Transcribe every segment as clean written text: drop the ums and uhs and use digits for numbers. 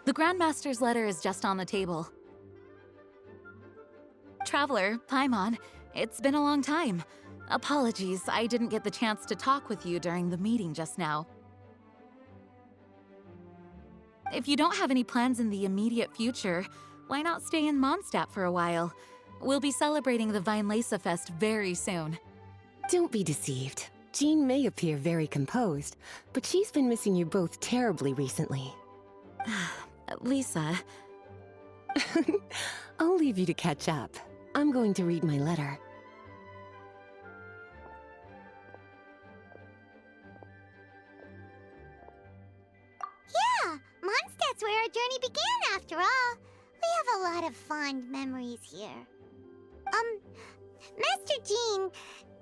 The Grandmaster's letter is just on the table. Traveler, Paimon, it's been a long time. Apologies, I didn't get the chance to talk with you during the meeting just now. If you don't have any plans in the immediate future, why not stay in Mondstadt for a while? We'll be celebrating the Vinelesa Fest very soon. Don't be deceived. Jean may appear very composed, but she's been missing you both terribly recently. Lisa... I'll leave you to catch up. I'm going to read my letter. Yeah, Mondstadt's where our journey began after all. We have a lot of fond memories here. Master Jean,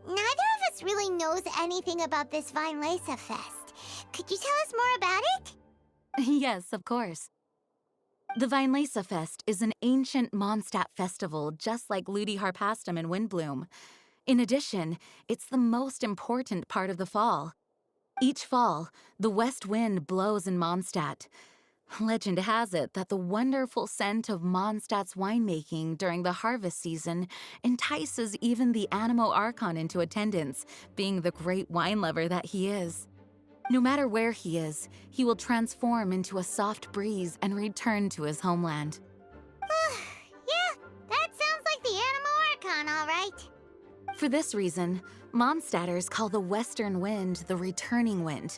neither of us really knows anything about this Vinelesa Fest. Could you tell us more about it? Yes, of course. The Vinelesa Fest is an ancient Mondstadt festival just like Ludi Harpastum and Windbloom. In addition, it's the most important part of the fall. Each fall, the west wind blows in Mondstadt. Legend has it that the wonderful scent of Mondstadt's winemaking during the harvest season entices even the Animo Archon into attendance, being the great wine lover that he is. No matter where he is, he will transform into a soft breeze and return to his homeland. Yeah, that sounds like the Animo Archon, all right. For this reason, Mondstadters call the western wind the returning wind.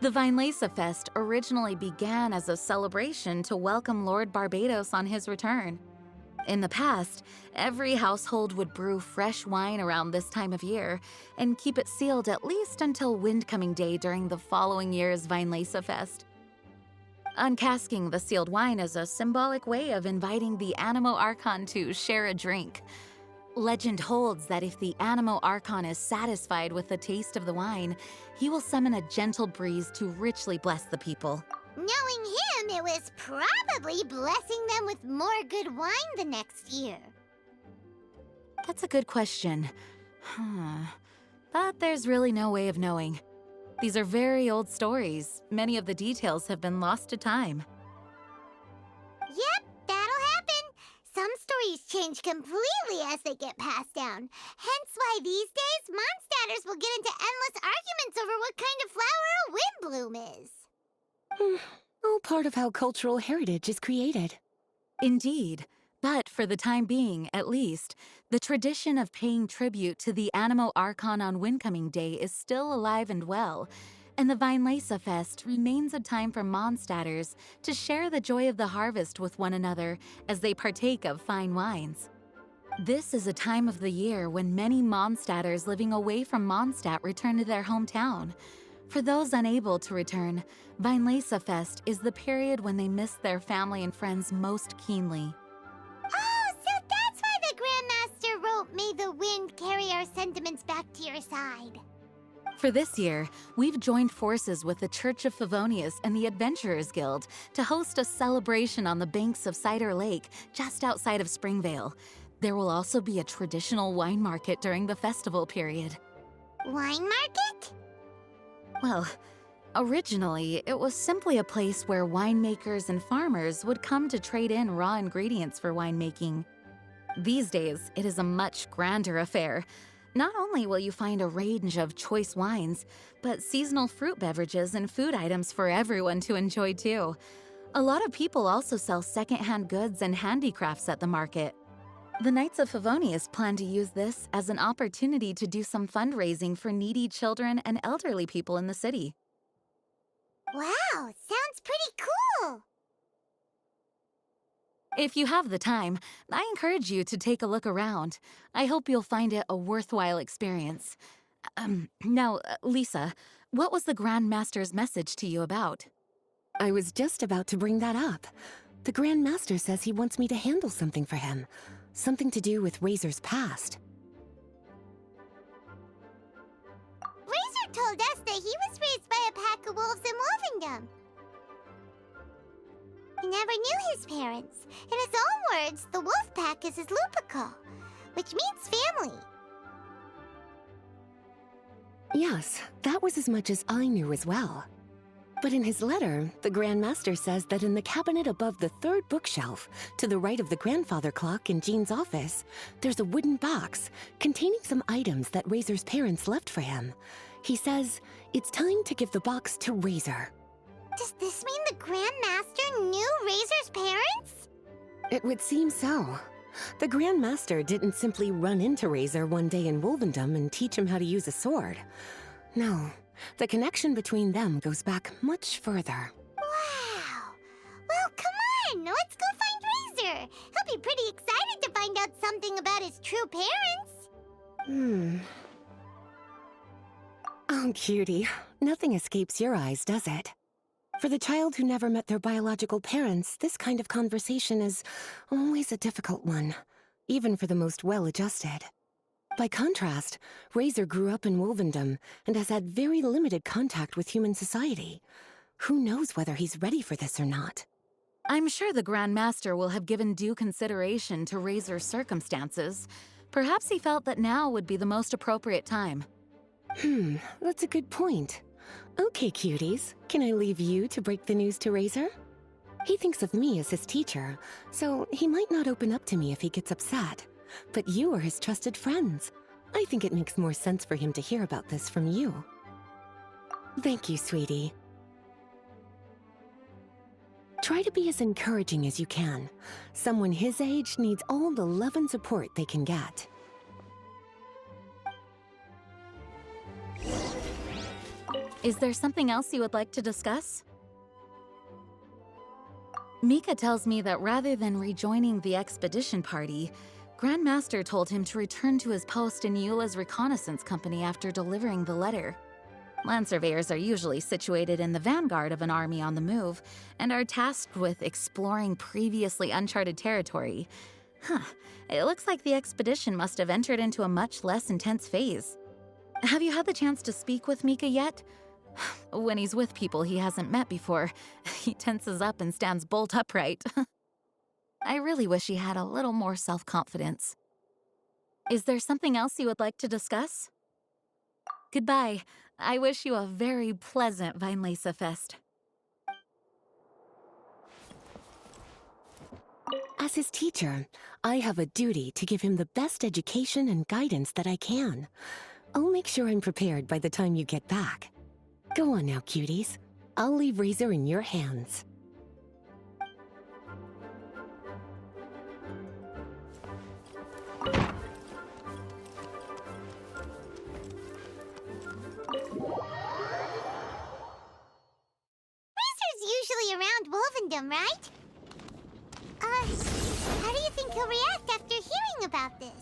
The Vinelesa Fest originally began as a celebration to welcome Lord Barbados on his return. In the past, every household would brew fresh wine around this time of year and keep it sealed at least until Windcoming Day during the following year's Vinelesa Fest. Uncasking the sealed wine is a symbolic way of inviting the Animo Archon to share a drink. Legend holds that if the Animo Archon is satisfied with the taste of the wine, he will summon a gentle breeze to richly bless the people. Knowing him, it was probably blessing them with more good wine the next year. That's a good question. But there's really no way of knowing. These are very old stories. Many of the details have been lost to time. Yep, that'll happen. Some stories change completely as they get passed down. Hence why these days, Mondstadters will get into endless arguments over what kind of flower a windbloom is. All part of how cultural heritage is created. Indeed. But for the time being, at least, the tradition of paying tribute to the Animo Archon on Windcoming Day is still alive and well, and the Vinelesa Fest remains a time for Mondstadters to share the joy of the harvest with one another as they partake of fine wines. This is a time of the year when many Mondstadters living away from Mondstadt return to their hometown. For those unable to return, Vinelesa Fest is the period when they miss their family and friends most keenly. Oh, so that's why the Grandmaster wrote, "May the wind carry our sentiments back to your side." For this year, we've joined forces with the Church of Favonius and the Adventurers Guild to host a celebration on the banks of Cider Lake just outside of Springvale. There will also be a traditional wine market during the festival period. Wine market? Well, originally, it was simply a place where winemakers and farmers would come to trade in raw ingredients for winemaking. These days, it is a much grander affair. Not only will you find a range of choice wines, but seasonal fruit beverages and food items for everyone to enjoy too. A lot of people also sell secondhand goods and handicrafts at the market. The Knights of Favonius plan to use this as an opportunity to do some fundraising for needy children and elderly people in the city. Wow, sounds pretty cool. If you have the time, I encourage you to take a look around. I hope you'll find it a worthwhile experience. Now, Lisa, what was the Grand Master's message to you about? I was just about to bring that up. The Grand Master says he wants me to handle something for him. Something to do with Razor's past. Razor told us that he was raised by a pack of wolves in Wolvendom. He never knew his parents. In his own words, the wolf pack is his lupical, which means family. Yes, that was as much as I knew as well. But in his letter, the Grand Master says that in the cabinet above the third bookshelf, to the right of the grandfather clock in Jean's office, there's a wooden box containing some items that Razor's parents left for him. He says it's time to give the box to Razor. Does this mean the Grand Master knew Razor's parents? It would seem so. The Grand Master didn't simply run into Razor one day in Wolvendom and teach him how to use a sword. No, the connection between them goes back much further. Wow! Well, come on! Let's go find Razor! He'll be pretty excited to find out something about his true parents! Oh, cutie. Nothing escapes your eyes, does it? For the child who never met their biological parents, this kind of conversation is always a difficult one, even for the most well-adjusted. By contrast, Razor grew up in Wolvendom and has had very limited contact with human society. Who knows whether he's ready for this or not? I'm sure the Grand Master will have given due consideration to Razor's circumstances. Perhaps he felt that now would be the most appropriate time. That's a good point. Okay, cuties, can I leave you to break the news to Razor? He thinks of me as his teacher, so he might not open up to me if he gets upset. But you are his trusted friends. I think it makes more sense for him to hear about this from you. Thank you, sweetie. Try to be as encouraging as you can. Someone his age needs all the love and support they can get. Is there something else you would like to discuss? Mika tells me that rather than rejoining the expedition party, Grand Master told him to return to his post in Eula's reconnaissance company after delivering the letter. Land surveyors are usually situated in the vanguard of an army on the move and are tasked with exploring previously uncharted territory. It looks like the expedition must have entered into a much less intense phase. Have you had the chance to speak with Mika yet? When he's with people he hasn't met before, he tenses up and stands bolt upright. I really wish he had a little more self-confidence. Is there something else you would like to discuss? Goodbye. I wish you a very pleasant Weinlese Fest. As his teacher, I have a duty to give him the best education and guidance that I can. I'll make sure I'm prepared by the time you get back. Go on now, cuties. I'll leave Razor in your hands. Razor's usually around Wolvendom, right? How do you think he'll react after hearing about this?